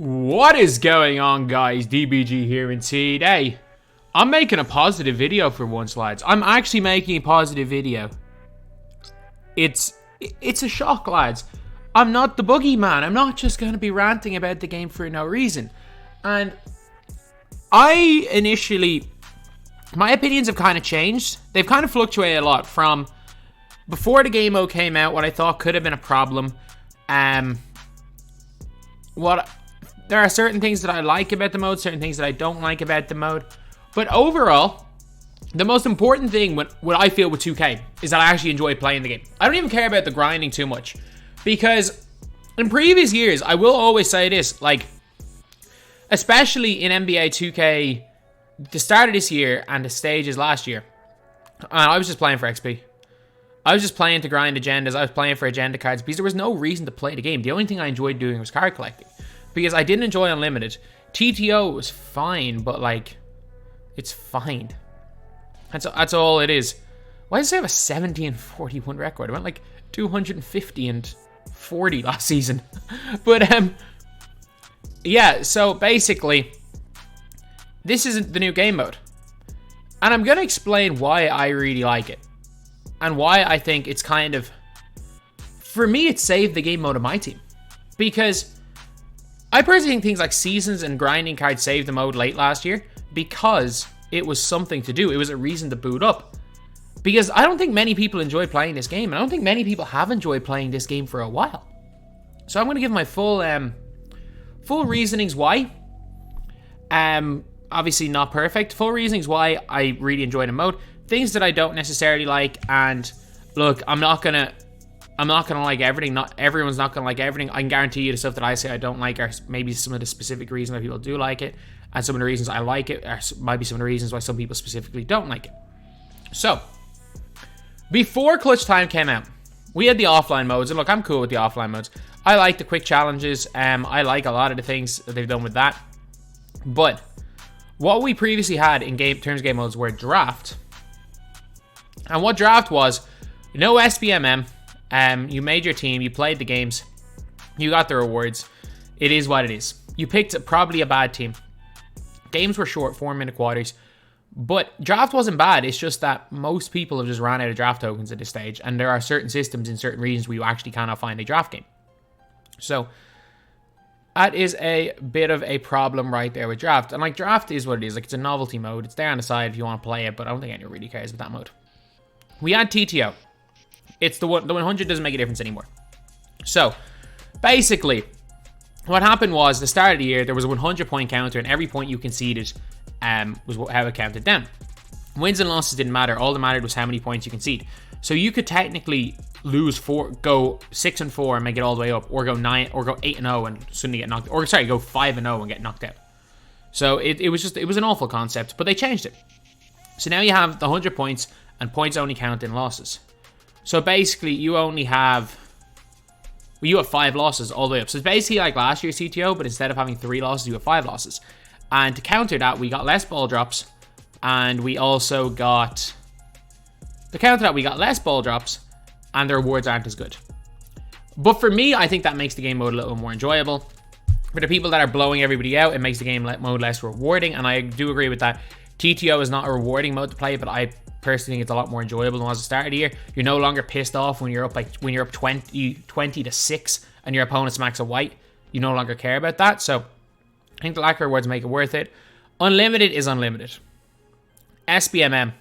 What is going on, guys? DBG here, and today I'm making a positive video for once, lads. I'm actually making a positive video. It's a shock, lads. I'm not the boogeyman. I'm not just going to be ranting about the game for no reason. And my opinions have kind of changed. They've kind of fluctuated a lot from before the game mode came out, what I thought could have been a problem. There are certain things that I like about the mode, certain things that I don't like about the mode. But overall, the most important thing, what I feel with 2K, is that I actually enjoy playing the game. I don't even care about the grinding too much. Because in previous years, I will always say this, like, especially in NBA 2K, the start of this year and the stages last year, I was just playing for XP. I was just playing to grind agendas. I was playing for agenda cards because there was no reason to play the game. The only thing I enjoyed doing was card collecting. Because I didn't enjoy Unlimited. TTO was fine, but like, it's fine. That's all it is. Why does it have a 70-41 record? I went like 250-40 last season. But yeah, so basically, this isn't the new game mode. And I'm gonna explain why I really like it. And why I think it's kind of, for me, it saved the game mode of MyTEAM. Because I personally think things like seasons and grinding cards saved the mode late last year because it was something to do. It was a reason to boot up. Because I don't think many people enjoy playing this game, and I don't think many people have enjoyed playing this game for a while. So I'm going to give my full reasonings why. Obviously not perfect. Full reasonings why I really enjoy the mode. Things that I don't necessarily like, and look, I'm not gonna like everything. Not everyone's not gonna like everything. I can guarantee you the stuff that I say I don't like are maybe some of the specific reasons why people do like it, and some of the reasons I like it might be some of the reasons why some people specifically don't like it. So, before Clutch Time came out, we had the offline modes, and look, I'm cool with the offline modes. I like the quick challenges. I like a lot of the things that they've done with that. But what we previously had in terms of game modes were draft. And what draft was, no SBMM, you made your team, you played the games, you got the rewards. It is what it is. You picked probably a bad team. Games were short, 4-minute quarters. But draft wasn't bad, it's just that most people have just ran out of draft tokens at this stage, and there are certain systems in certain regions where you actually cannot find a draft game. So, that is a bit of a problem right there with draft. And like, draft is what it is. Like, it's a novelty mode. It's there on the side if you want to play it, but I don't think anyone really cares about that mode. We had TTO. It's the 100 doesn't make a difference anymore. So, basically, what happened was, the start of the year, there was a 100-point counter, and every point you conceded was how it counted down. Wins and losses didn't matter. All that mattered was how many points you concede. So you could technically lose go 6-4 and make it all the way up, or go 8-0 and suddenly get knocked, or sorry, go 5-0 and get knocked out. So it was an awful concept, but they changed it. So now you have the 100 points, and points only count in losses. So basically, you have 5 losses all the way up. So it's basically like last year's CTO, but instead of having 3 losses, you have 5 losses. And to counter that, we got less ball drops, and we also got... To counter that, we got less ball drops, and the rewards aren't as good. But for me, I think that makes the game mode a little more enjoyable. For the people that are blowing everybody out, it makes the game mode less rewarding, and I do agree with that. TTO is not a rewarding mode to play, but I personally think it's a lot more enjoyable than it was at the start of the year. You're no longer pissed off when you're up 20-6 and your opponent's max a white. You no longer care about that. So I think the lack of rewards make it worth it. Unlimited is unlimited. SBMM.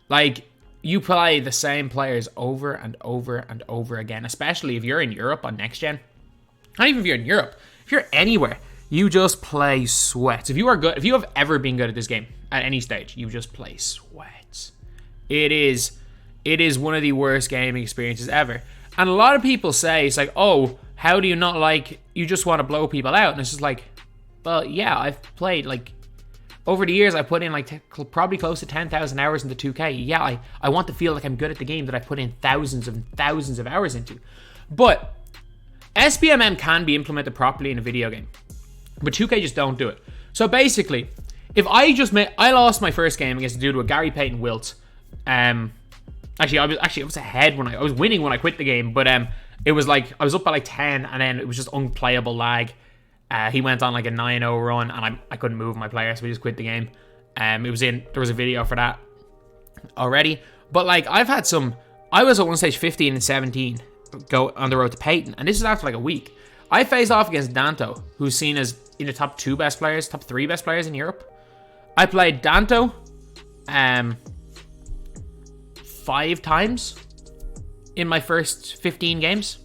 Like, you play the same players over and over and over again, especially if you're in Europe on next gen. Not even if you're in Europe. If you're anywhere, you just play sweats. If you are good, if you have ever been good at this game at any stage, you just play sweats. It is one of the worst gaming experiences ever. And a lot of people say, it's like, oh, how do you not like, you just want to blow people out? And it's just like, well, yeah, I've played, like, over the years, I put in, like, probably close to 10,000 hours into 2K. Yeah, I want to feel like I'm good at the game that I put in thousands and thousands of hours into. But SBMM can be implemented properly in a video game. But 2K just don't do it. So basically, if I lost my first game against a dude with Gary Payton Wilt. I was ahead when I was winning when I quit the game, but It was like, I was up by like 10, and then it was just unplayable lag. He went on like a 9-0 run, and I couldn't move my player, so we just quit the game. There was a video for that already. But like, I've had some, I was at one stage 15 and 17 go on the road to Peyton, and this is after like a week. I faced off against Danto, who's seen as in the top 2 best players, top 3 best players in Europe. I played Danto 5 times in my first 15 games.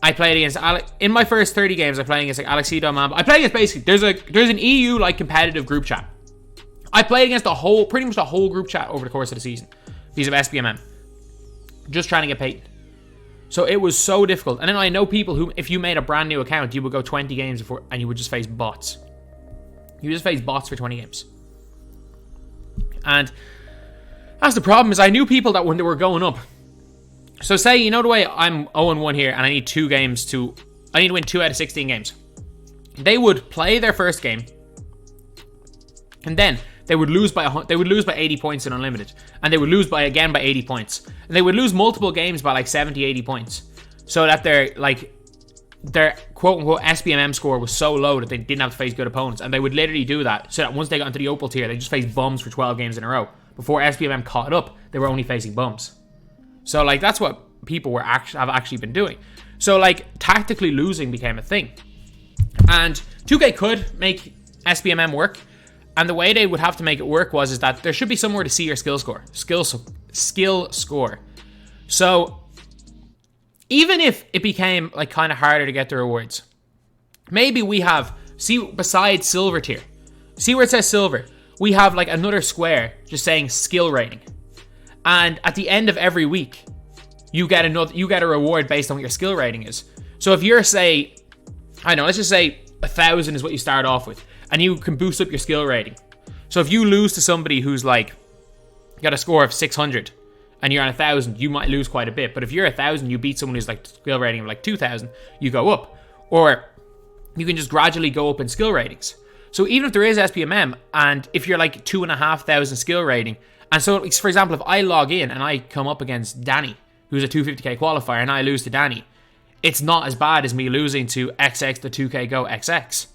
I played against in my first 30 games. I played against like Alexido Mamba. I played against basically there's an EU like competitive group chat. I played against pretty much the whole group chat over the course of the season. These of SBMM, just trying to get paid. So it was so difficult. And then I know people who, if you made a brand new account, you would go 20 games before, and you would just face bots. You just face bots for 20 games. And that's the problem, is I knew people that when they were going up. So say, you know the way I'm 0-1 here, and I need 2 games I need to win 2 out of 16 games. They would play their first game, and then they would lose by 80 points in Unlimited, and they would lose by 80 points. And they would lose multiple games by like 70, 80 points. So that their quote-unquote SBMM score was so low that they didn't have to face good opponents. And they would literally do that so that once they got into the Opal tier, they just faced bums for 12 games in a row. Before SBMM caught up, they were only facing bums. So like, that's what people have actually been doing. So like, tactically losing became a thing. And 2K could make SBMM work. And the way they would have to make it work is that there should be somewhere to see your skill score. Skill score. So even if it became like kind of harder to get the rewards, maybe we have, besides silver tier, see where it says silver, we have like another square just saying skill rating. And at the end of every week, you get a reward based on what your skill rating is. So if you're, say, I don't know, let's just say 1,000 is what you start off with, and you can boost up your skill rating. So if you lose to somebody who's like got a score of 600 and you're on 1,000, you might lose quite a bit. But if you're 1,000, you beat someone who's like skill rating of like 2,000, you go up. Or you can just gradually go up in skill ratings. So even if there is SPMM, and if you're like 2,500 skill rating, and so for example, if I log in and I come up against Danny, who's a 250k qualifier, and I lose to Danny, it's not as bad as me losing to XX the 2k go XX.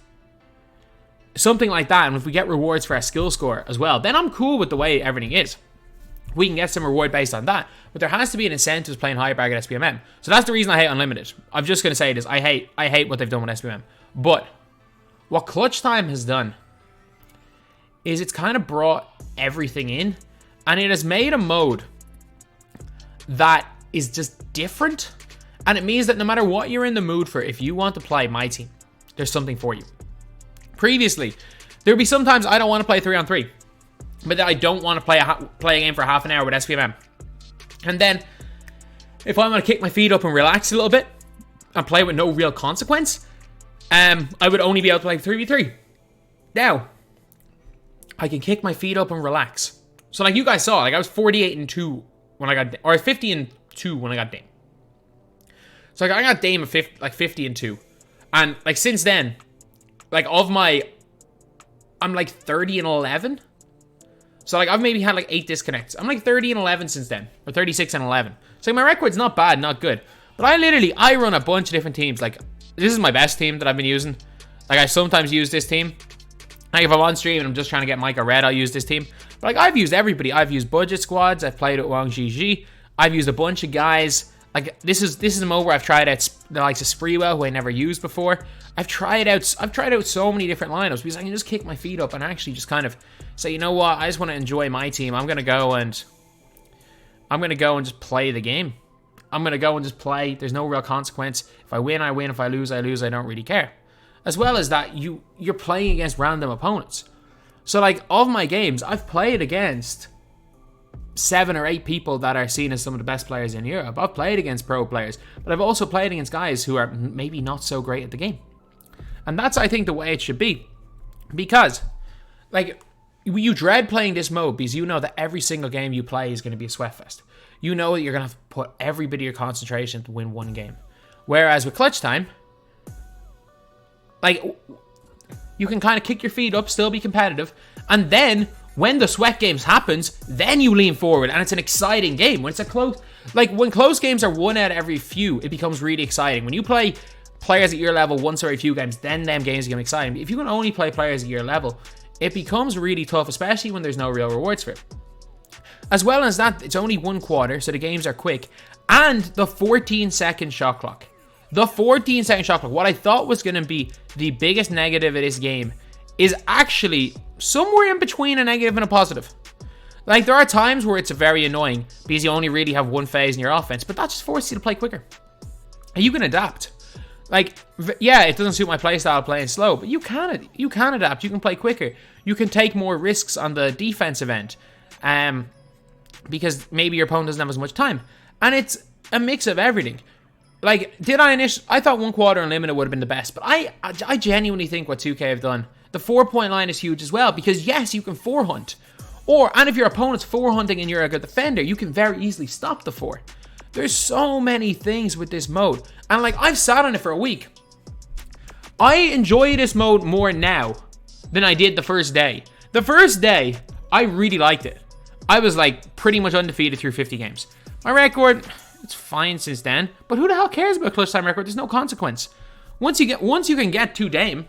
Something like that. And if we get rewards for our skill score as well, then I'm cool with the way everything is. We can get some reward based on that, but there has to be an incentive playing high bracket SPMM. So that's the reason I hate Unlimited. I'm just going to say this. I hate what they've done with SPMM. But what Clutch Time has done is it's kind of brought everything in, and it has made a mode that is just different. And it means that no matter what you're in the mood for, if you want to play MyTEAM, there's something for you. Previously, there would be sometimes I don't want to play 3-on-3, but then I don't want to play a game for half an hour with SPMM. And then, if I want to kick my feet up and relax a little bit, and play with no real consequence, I would only be able to play 3v3. Now, I can kick my feet up and relax. So like you guys saw, like I was 48-2 when I got, or 50-2 when I got Dame. So like I got Dame at 50-2. And like since then, like I'm like 30-11. So like I've maybe had like 8 disconnects. I'm like 30-11 since then, or 36-11. So my record's not bad, not good. But I run a bunch of different teams. Like this is my best team that I've been using. Like I sometimes use this team. Like if I'm on stream and I'm just trying to get Micah red, I'll use this team. But like I've used everybody. I've used budget squads. I've played with Wang Gigi. I've used a bunch of guys. Like this is a mode where I've tried out the likes of Spreewell, who I never used before. I've tried out so many different lineups because I can just kick my feet up and actually just kind of say, you know what, I just want to enjoy my team. I'm gonna go and just play the game. I'm gonna go and just play. There's no real consequence. If I win, I win. If I lose, I lose. I don't really care. As well as that, you're playing against random opponents. So like of my games, I've played against 7 or 8 people that are seen as some of the best players in Europe. I've played against pro players, but I've also played against guys who are maybe not so great at the game. And that's, I think, the way it should be. Because, like, you dread playing this mode because you know that every single game you play is going to be a sweatfest. You know that you're going to have to put every bit of your concentration to win one game. Whereas with Clutch Time, like, you can kind of kick your feet up, still be competitive, and then when the sweat games happens, then you lean forward, and it's an exciting game. When it's a close, Like, when close games are one out of every few, it becomes really exciting. When you play players at your level once every few games, then them games become exciting. If you can only play players at your level, it becomes really tough, especially when there's no real rewards for it. As well as that, it's only 1 quarter, so the games are quick. And the 14-second shot clock. The 14-second shot clock, what I thought was going to be the biggest negative of this game, is actually somewhere in between a negative and a positive. Like, there are times where it's very annoying because you only really have one phase in your offense, but that just forces you to play quicker. And you can adapt. Like, yeah, it doesn't suit my playstyle playing slow, but you can adapt. You can play quicker. You can take more risks on the defensive end. Because maybe your opponent doesn't have as much time. And it's a mix of everything. Like, I thought 1 quarter unlimited would have been the best, but I genuinely think what 2K have done, the 4-point line is huge as well, because yes, you can 4-hunt. And if your opponent's 4-hunting and you're a good defender, you can very easily stop the 4. There's so many things with this mode. And like, I've sat on it for a week. I enjoy this mode more now than I did the first day. The first day, I really liked it. I was like pretty much undefeated through 50 games. My record, it's fine since then, but who the hell cares about clutch time record? There's no consequence. Once you can get to Dame,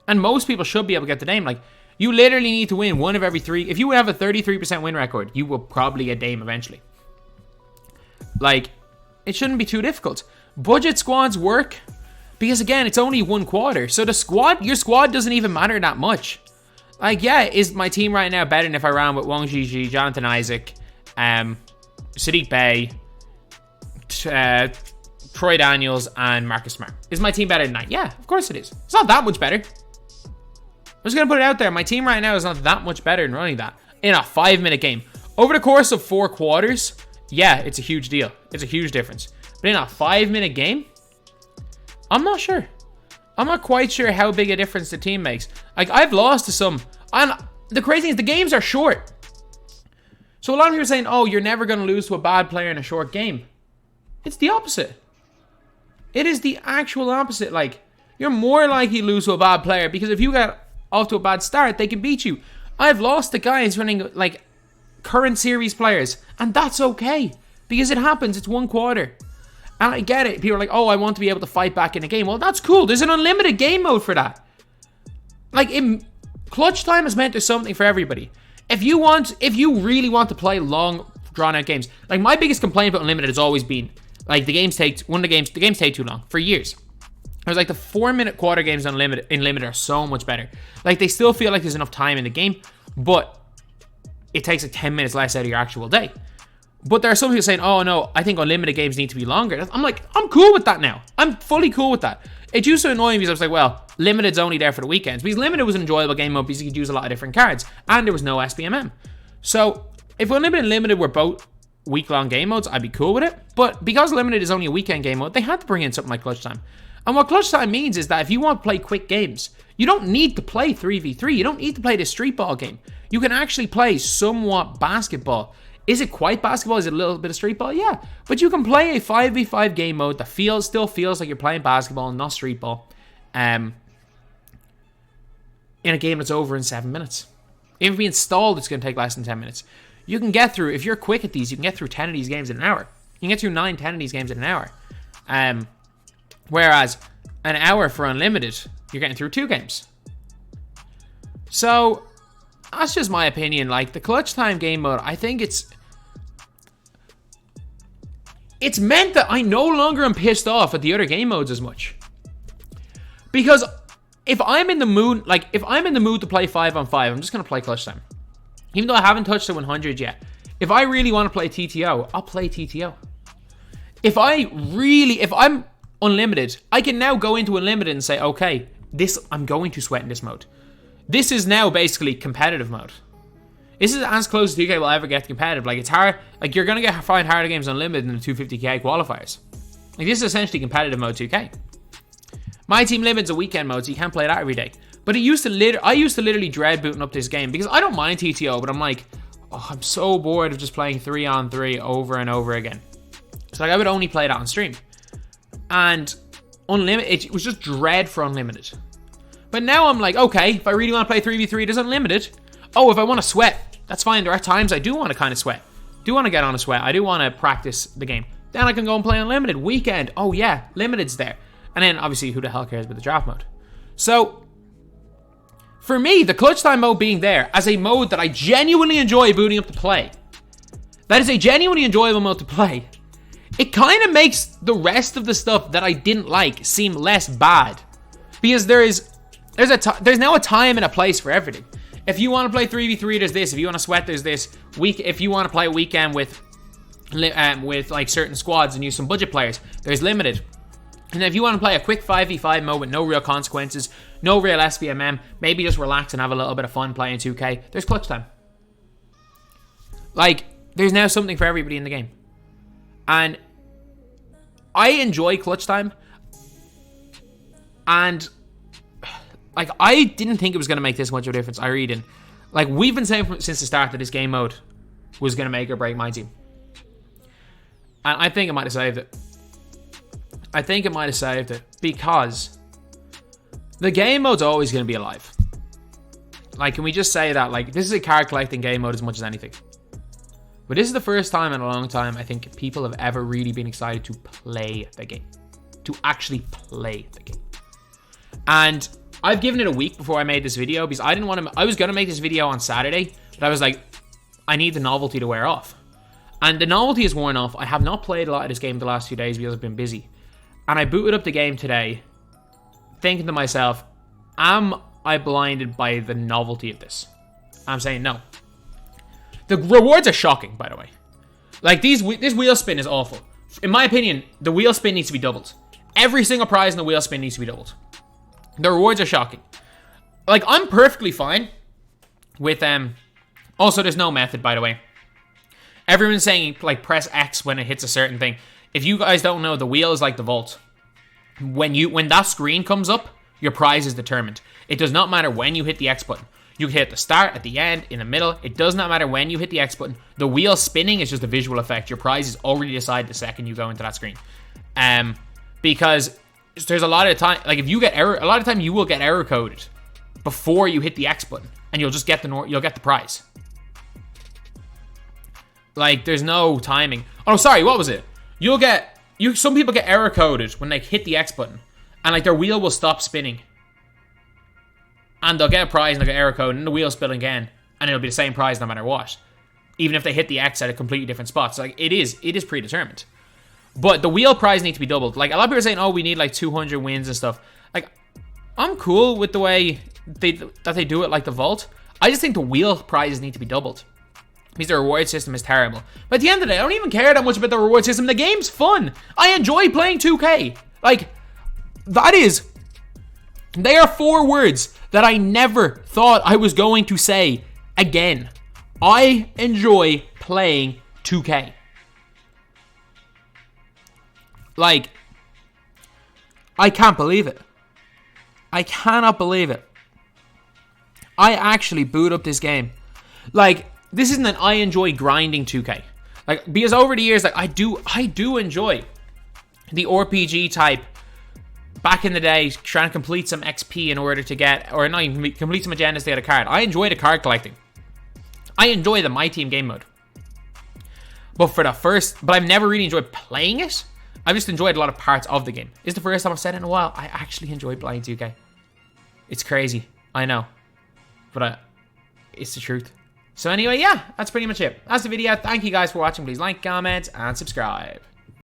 and most people should be able to get to Dame, like, you literally need to win 1 of every 3. If you have a 33% win record, you will probably get Dame eventually. Like, it shouldn't be too difficult. Budget squads work because, again, it's only 1 quarter. So your squad doesn't even matter that much. Like, yeah, is my team right now better than if I ran with Wong Jiji, Jonathan Isaac, Sadiq Bey, Troy Daniels, and Marcus Smart? Is my team better than that? Yeah, of course it is. It's not that much better. I'm just going to put it out there. My team right now is not that much better than running that in a 5-minute game. Over the course of 4 quarters, yeah, it's a huge deal. It's a huge difference. But in a 5-minute game, I'm not sure. I'm not quite sure how big a difference the team makes. Like, I've lost to some. And the crazy thing is, the games are short. So a lot of people are saying, oh, you're never going to lose to a bad player in a short game. It's the opposite. It is the actual opposite. Like, you're more likely to lose to a bad player because if you get off to a bad start, they can beat you. I've lost to guys running, like, current series players, and that's okay because it happens. It's 1 quarter. And I get it. People are like, oh, I want to be able to fight back in a game. Well, that's cool. There's an unlimited game mode for that. Like, clutch time is meant to something for everybody. If you really want to play long, drawn-out games, like, my biggest complaint about unlimited has always been, like, the games take too long for years. I was like, the 4-minute quarter games in limited are so much better. Like, they still feel like there's enough time in the game, but it takes like 10 minutes less out of your actual day. But there are some people saying, oh no, I think unlimited games need to be longer. I'm like, I'm cool with that now. I'm fully cool with that. It used to annoy me because I was like, well, limited's only there for the weekends. Because limited was an enjoyable game mode because you could use a lot of different cards. And there was no SBMM. So if unlimited and limited were both week-long game modes, I'd be cool with it. But because limited is only a weekend game mode, they had to bring in something like clutch time. And what clutch time means is that if you want to play quick games, you don't need to play 3v3. You don't need to play this street ball game. You can actually play somewhat basketball. Is it quite basketball? Is it a little bit of street ball? Yeah. But you can play a 5v5 game mode that still feels like you're playing basketball and not street ball. In a game that's over in 7 minutes. Even if you installed, it's going to take less than 10 minutes. You can get through, if you're quick at these, you can get through 10 of these games in an hour. You can get through 9, 10 of these games in an hour. Whereas an hour for unlimited, you're getting through 2 games. So that's just my opinion. Like, the clutch time game mode, I think it's meant that I no longer am pissed off at the other game modes as much. Because if I'm in the mood, to play 5-on-5, I'm just going to play clutch time. Even though I haven't touched the 100 yet. If I really want to play TTO, I'll play TTO. If I'm unlimited, I can now go into unlimited and say, okay, I'm going to sweat in this mode. This is now basically competitive mode. This is as close as 2K will ever get to competitive. Like, it's hard. Like, you're going to find harder games unlimited than the 250k qualifiers. Like, this is essentially competitive mode 2K. MyTEAM Limited's a weekend mode, so you can't play that every day. But I used to literally dread booting up this game because I don't mind TTO, but I'm like, oh, I'm so bored of just playing 3-on-3 over and over again. So, like, I would only play that on stream. And unlimited, it was just dread for unlimited. But now I'm like, okay, if I really want to play 3v3, there's unlimited. Oh, if I want to sweat, that's fine. There are times I do want to kind of sweat. do want to get on a sweat. I do want to practice the game. Then I can go and play Unlimited. Weekend. Oh yeah, Limited's there. And then obviously who the hell cares about the draft mode? So for me, the clutch time mode being there as a mode that I genuinely enjoy booting up to play. That is a genuinely enjoyable mode to play. It kind of makes the rest of the stuff that I didn't like seem less bad. Because there's now a time and a place for everything. If you want to play 3v3, there's this. If you want to sweat, there's this. If you want to play a weekend with like certain squads and use some budget players, there's Limited. And if you want to play a quick 5v5 mode with no real consequences, no real SVMM, maybe just relax and have a little bit of fun playing 2K, there's clutch time. Like, there's now something for everybody in the game. And I enjoy clutch time. And like, I didn't think it was going to make this much of a difference. I really didn't. Like, we've been saying since the start that this game mode was going to make or break my team. And I think it might have saved it. I think it might have saved it because the game mode's always going to be alive. Like, can we just say that? Like, this is a card collecting game mode as much as anything. But this is the first time in a long time I think people have ever really been excited to play the game. To actually play the game. And I've given it a week before I made this video because I didn't want to. I was going to make this video on Saturday, but I was like, I need the novelty to wear off. And the novelty is worn off. I have not played a lot of this game the last 2 days because I've been busy. And I booted up the game today, thinking to myself, am I blinded by the novelty of this? I'm saying no. The rewards are shocking, by the way. Like, this wheel spin is awful. In my opinion, the wheel spin needs to be doubled. Every single prize in the wheel spin needs to be doubled. The rewards are shocking. Like, I'm perfectly fine with also, there's no method, by the way. Everyone's saying, like, press X when it hits a certain thing. If you guys don't know, the wheel is like the vault. When that screen comes up, your prize is determined. It does not matter when you hit the X button. You can hit the start, at the end, in the middle. It does not matter when you hit the X button. The wheel spinning is just a visual effect. Your prize is already decided the second you go into that screen. Because there's a lot of time, like, if you get error, a lot of time you will get error coded before you hit the X button, and you'll just get you'll get the prize. Like, there's no timing. Oh, sorry, what was it? Some people get error coded when they hit the X button, and like their wheel will stop spinning, and they'll get a prize and they'll get error code, and the wheel spin again, and it'll be the same prize no matter what, even if they hit the X at a completely different spot. So like, it is predetermined. But the wheel prize needs to be doubled. Like, a lot of people are saying, oh, we need like 200 wins and stuff. Like, I'm cool with the way they do it, like the vault. I just think the wheel prizes need to be doubled. Because the reward system is terrible. But at the end of the day, I don't even care that much about the reward system. The game's fun. I enjoy playing 2K. Like, they are 4 words that I never thought I was going to say again. I enjoy playing 2K. Like, I can't believe it. I cannot believe it. I actually boot up this game. Like, this isn't an I enjoy grinding 2K. Like, because over the years, like, I do enjoy the RPG type. Back in the day, trying to complete some XP in order to get, or not even complete some agendas to get a card. I enjoy the card collecting. I enjoy the MyTEAM game mode. But I've never really enjoyed playing it. I've just enjoyed a lot of parts of the game. It's the first time I've said it in a while. I actually enjoy playing 2K. It's crazy. I know. But it's the truth. So anyway, yeah, that's pretty much it. That's the video. Thank you guys for watching. Please like, comment, and subscribe.